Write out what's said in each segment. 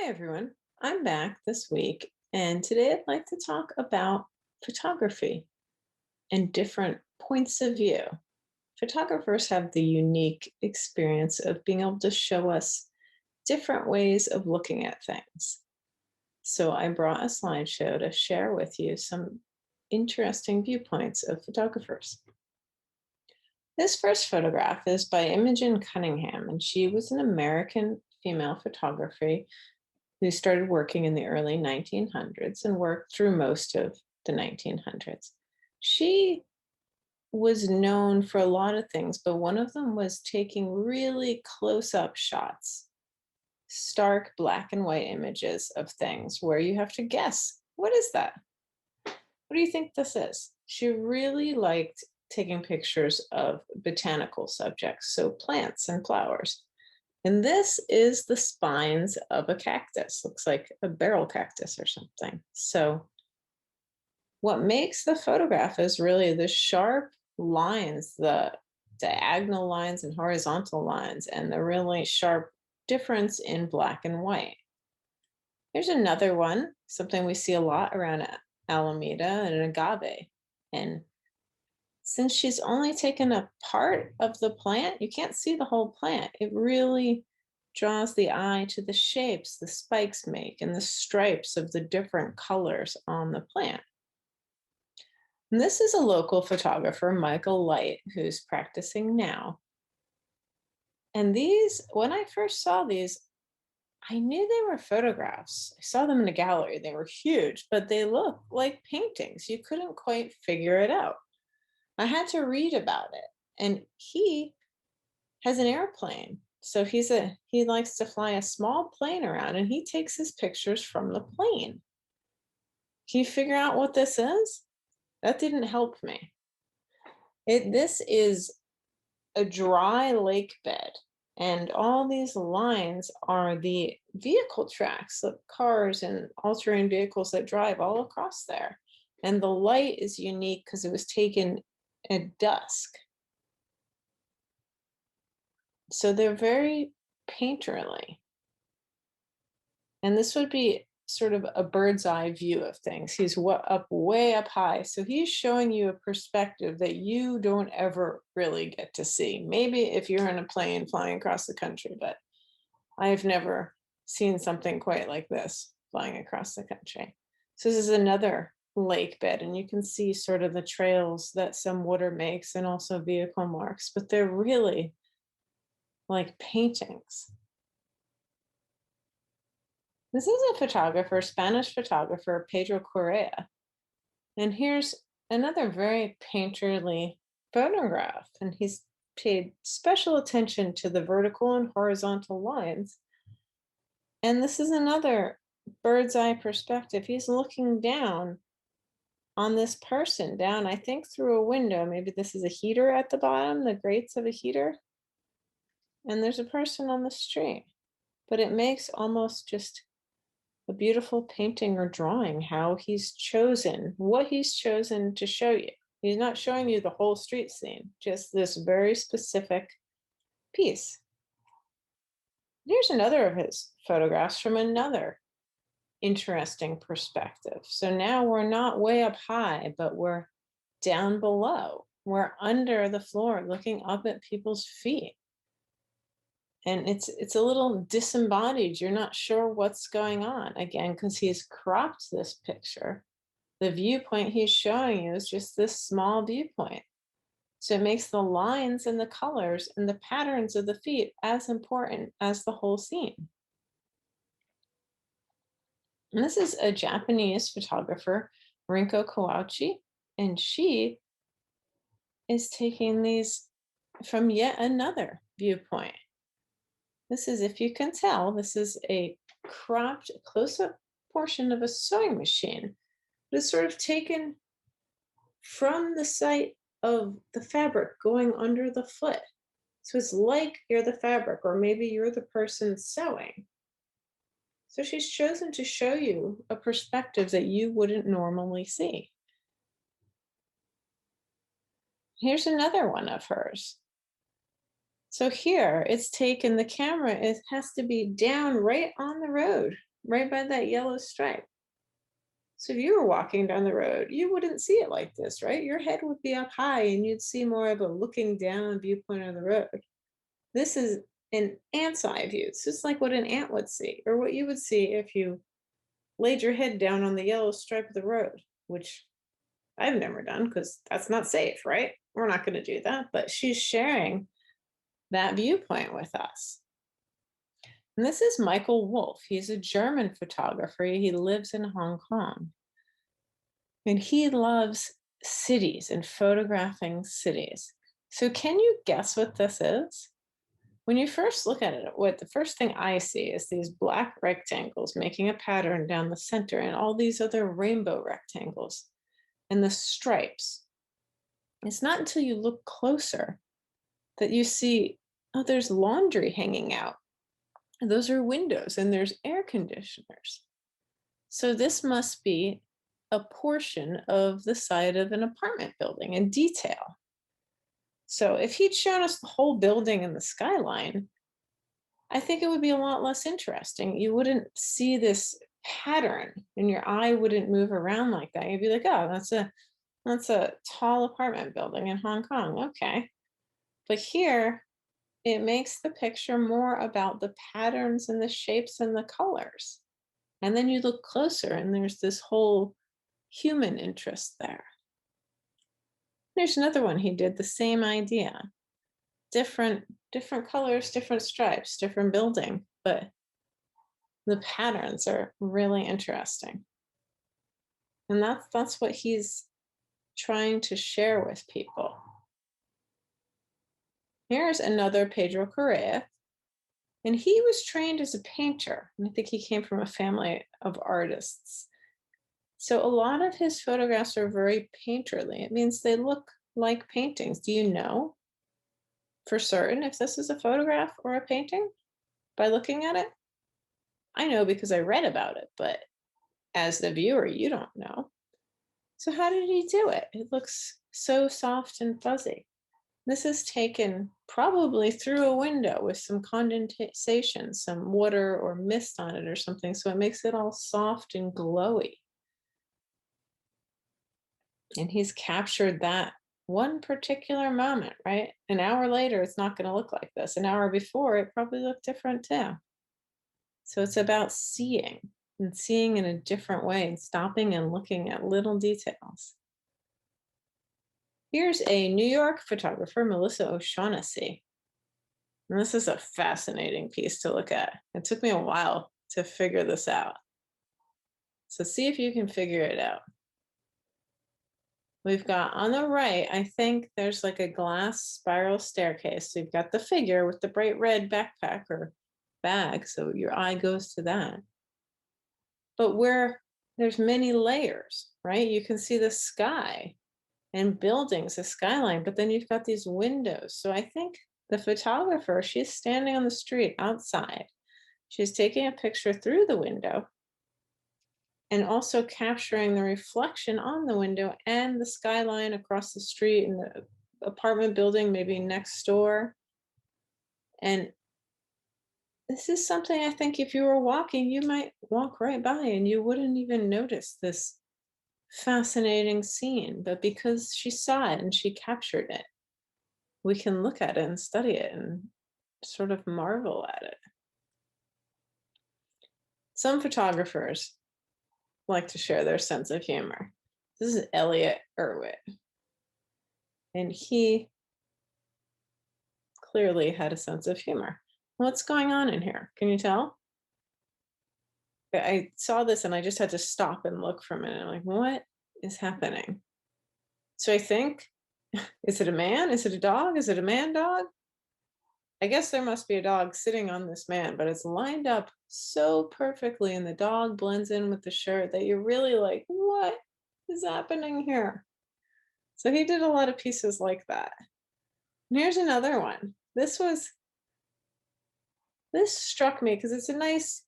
Hi, everyone. I'm back this week, and today I'd like to talk about photography and different points of view. Photographers have the unique experience of being able to show us different ways of looking at things. So I brought a slideshow to share with you some interesting viewpoints of photographers. This first photograph is by Imogen Cunningham, and she was an American female photographer who started working in the early 1900s and worked through most of the 1900s. She was known for a lot of things, but one of them was taking really close up shots, stark black and white images of things where you have to guess, what is that? What do you think this is? She really liked taking pictures of botanical subjects, so plants and flowers. And this is the spines of a cactus. Looks like a barrel cactus or something. So, what makes the photograph is really the sharp lines, the diagonal lines and horizontal lines, and the really sharp difference in black and white. Here's another one, something we see a lot around Alameda and agave. And since she's only taken a part of the plant, you can't see the whole plant. It really draws the eye to the shapes the spikes make and the stripes of the different colors on the plant. And this is a local photographer, Michael Light, who's practicing now. And these, when I first saw these, I knew they were photographs. I saw them in a gallery. They were huge, but they look like paintings. You couldn't quite figure it out. I had to read about it. And he has an airplane. So he likes to fly a small plane around and he takes his pictures from the plane. Can you figure out what this is? That didn't help me. This is a dry lake bed, and all these lines are the vehicle tracks of cars and all-terrain vehicles that drive all across there. And the light is unique because it was taken at dusk. So they're very painterly. And this would be sort of a bird's eye view of things. He's up way up high. So he's showing you a perspective that you don't ever really get to see. Maybe if you're in a plane flying across the country, but I've never seen something quite like this flying across the country. So this is another lake bed, and you can see sort of the trails that some water makes and also vehicle marks, but they're really like paintings. This is a photographer, Spanish photographer, Pedro Correa. And here's another very painterly photograph. And he's paid special attention to the vertical and horizontal lines. And this is another bird's eye perspective. He's looking down on this person, down, I think, through a window. Maybe this is a heater at the bottom, the grates of a heater. And there's a person on the street. But it makes almost just a beautiful painting or drawing, how he's chosen, what he's chosen to show you. He's not showing you the whole street scene, just this very specific piece. Here's another of his photographs from another interesting perspective. So now we're not way up high, but we're down below. We're under the floor looking up at people's feet. And it's a little disembodied. You're not sure what's going on, again, because he's cropped this picture. The viewpoint he's showing you is just this small viewpoint. So it makes the lines and the colors and the patterns of the feet as important as the whole scene. And this is a Japanese photographer, Rinko Kawauchi, and she is taking these from yet another viewpoint. This is, if you can tell, this is a cropped close-up portion of a sewing machine. But it's sort of taken from the site of the fabric going under the foot. So it's like you're the fabric, or maybe you're the person sewing. So she's chosen to show you a perspective that you wouldn't normally see. Here's another one of hers. So here it's taken, the camera, it has to be down right on the road right by that yellow stripe. So if you were walking down the road, you wouldn't see it like this, right? Your head would be up high and you'd see more of a looking down viewpoint of the road. This is an ant's eye view. It's just like what an ant would see, or what you would see if you laid your head down on the yellow stripe of the road, which I've never done because that's not safe, right? We're not going to do that. But she's sharing that viewpoint with us. And this is Michael Wolf. He's a German photographer. He lives in Hong Kong. And he loves cities and photographing cities. So, can you guess what this is? When you first look at it, what the first thing I see is these black rectangles making a pattern down the center and all these other rainbow rectangles and the stripes. It's not until you look closer that you see, oh, there's laundry hanging out. And those are windows and there's air conditioners. So this must be a portion of the side of an apartment building in detail. So if he'd shown us the whole building and the skyline, I think it would be a lot less interesting. You wouldn't see this pattern and your eye wouldn't move around like that. You'd be like, oh, that's a tall apartment building in Hong Kong. Okay. But here it makes the picture more about the patterns and the shapes and the colors. And then you look closer and there's this whole human interest there. There's another one he did the same idea. Different colors, different stripes, different building, but the patterns are really interesting. And that's what he's trying to share with people. Here's another Pedro Correa, and he was trained as a painter. And I think he came from a family of artists. So a lot of his photographs are very painterly. It means they look like paintings. Do you know for certain if this is a photograph or a painting by looking at it? I know because I read about it, but as the viewer, you don't know. So how did he do it? It looks so soft and fuzzy. This is taken probably through a window with some condensation, some water or mist on it or something, so it makes it all soft and glowy. And he's captured that one particular moment, right? An hour later, it's not going to look like this. An hour before, it probably looked different too. So it's about seeing and seeing in a different way and stopping and looking at little details. Here's a New York photographer, Melissa O'Shaughnessy. And this is a fascinating piece to look at. It took me a while to figure this out. So see if you can figure it out. We've got on the right, I think there's like a glass spiral staircase. So you've got the figure with the bright red backpack or bag. So your eye goes to that. But where there's many layers, right? You can see the sky and buildings, the skyline, but then you've got these windows. So I think the photographer, she's standing on the street outside. She's taking a picture through the window and also capturing the reflection on the window and the skyline across the street and the apartment building maybe next door. And this is something I think if you were walking, you might walk right by and you wouldn't even notice this fascinating scene. But because she saw it and she captured it, we can look at it and study it and sort of marvel at it. Some photographers like to share their sense of humor. This is Elliot Erwitt, and he clearly had a sense of humor. What's going on in here? Can you tell? I saw this and I just had to stop and look for a minute. I'm like, what is happening? So I think, is it a man? Is it a dog? Is it a man dog? I guess there must be a dog sitting on this man, but it's lined up so perfectly and the dog blends in with the shirt that you're really like, what is happening here? So he did a lot of pieces like that. And here's another one. This struck me because it's a nice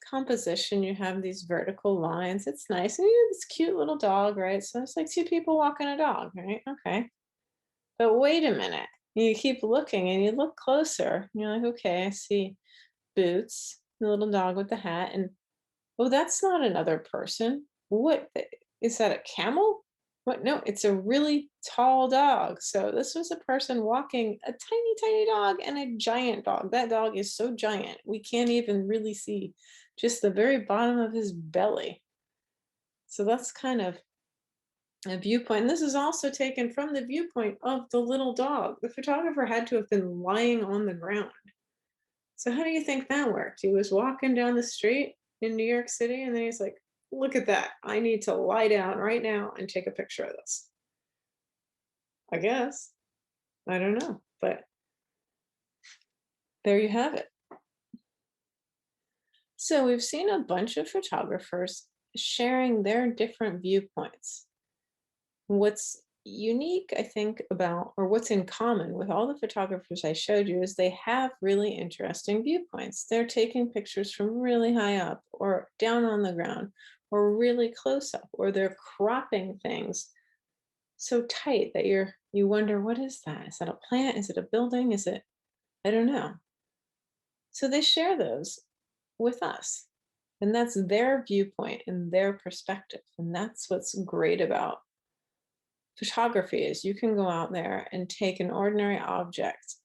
composition. You have these vertical lines. It's nice. And you have this cute little dog, right? So it's like two people walking a dog, right? Okay. But wait a minute. You keep looking and you look closer. And you're like, okay, I see boots. the little dog with the hat, and oh, that's not another person. What is that, a camel? What? No, it's a really tall dog. So this was a person walking a tiny, tiny dog and a giant dog. That dog is so giant, we can't even really see just the very bottom of his belly. So that's kind of a viewpoint. And this is also taken from the viewpoint of the little dog. The photographer had to have been lying on the ground. So how do you think that worked? He was walking down the street in New York City, and then he's like, look at that. I need to lie down right now and take a picture of this. I guess. I don't know. But there you have it. So we've seen a bunch of photographers sharing their different viewpoints. What's unique, I think, about, or what's in common with all the photographers I showed you, is they have really interesting viewpoints. They're taking pictures from really high up or down on the ground or really close up, or they're cropping things so tight that you wonder, what is that? Is that a plant? Is it a building? Is it, I don't know. So they share those with us. And that's their viewpoint and their perspective. And that's what's great about photography, is you can go out there and take an ordinary object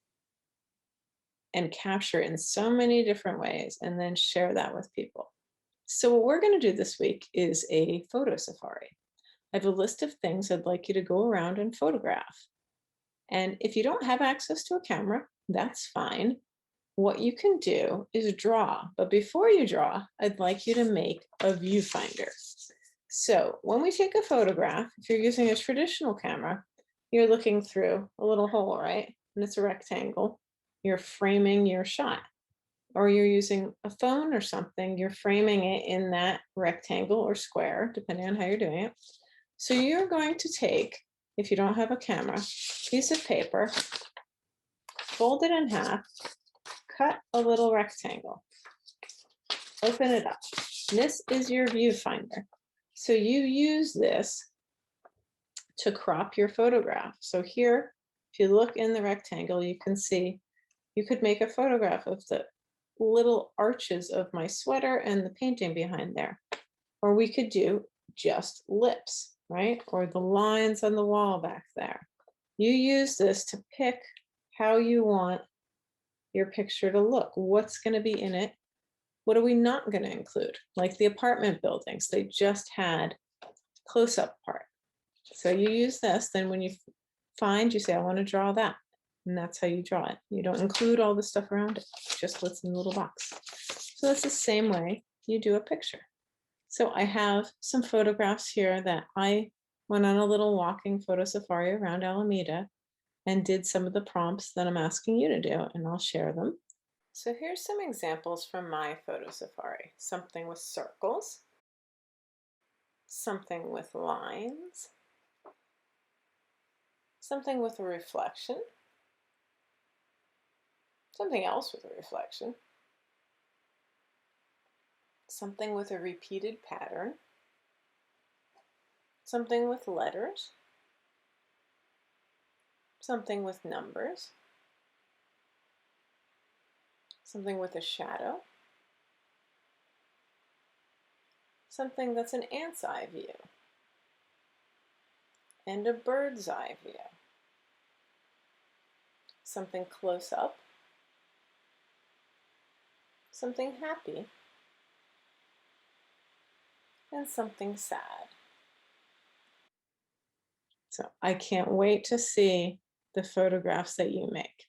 and capture it in so many different ways and then share that with people. So what we're going to do this week is a photo safari. I have a list of things I'd like you to go around and photograph. And if you don't have access to a camera, that's fine. What you can do is draw. But before you draw, I'd like you to make a viewfinder. So when we take a photograph, if you're using a traditional camera, you're looking through a little hole, right? And it's a rectangle. You're framing your shot. Or you're using a phone or something, you're framing it in that rectangle or square, depending on how you're doing it. So you're going to take, if you don't have a camera, piece of paper, fold it in half, cut a little rectangle, open it up. This is your viewfinder. So you use this to crop your photograph. So here, if you look in the rectangle, you can see you could make a photograph of the little arches of my sweater and the painting behind there. Or we could do just lips, right? Or the lines on the wall back there. You use this to pick how you want your picture to look. What's going to be in it? What are we not going to include? Like the apartment buildings, they just had close-up part. So you use this, then when you find, you say, I want to draw that. And that's how you draw it. You don't include all the stuff around it, just what's in the little box. So that's the same way you do a picture. So I have some photographs here that I went on a little walking photo safari around Alameda and did some of the prompts that I'm asking you to do, and I'll share them. So here's some examples from my photo safari. Something with circles, something with lines, something with a reflection, something else with a reflection, something with a repeated pattern, something with letters, something with numbers, something with a shadow, something that's an ant's eye view, and a bird's eye view, something close up, something happy, and something sad. So I can't wait to see the photographs that you make.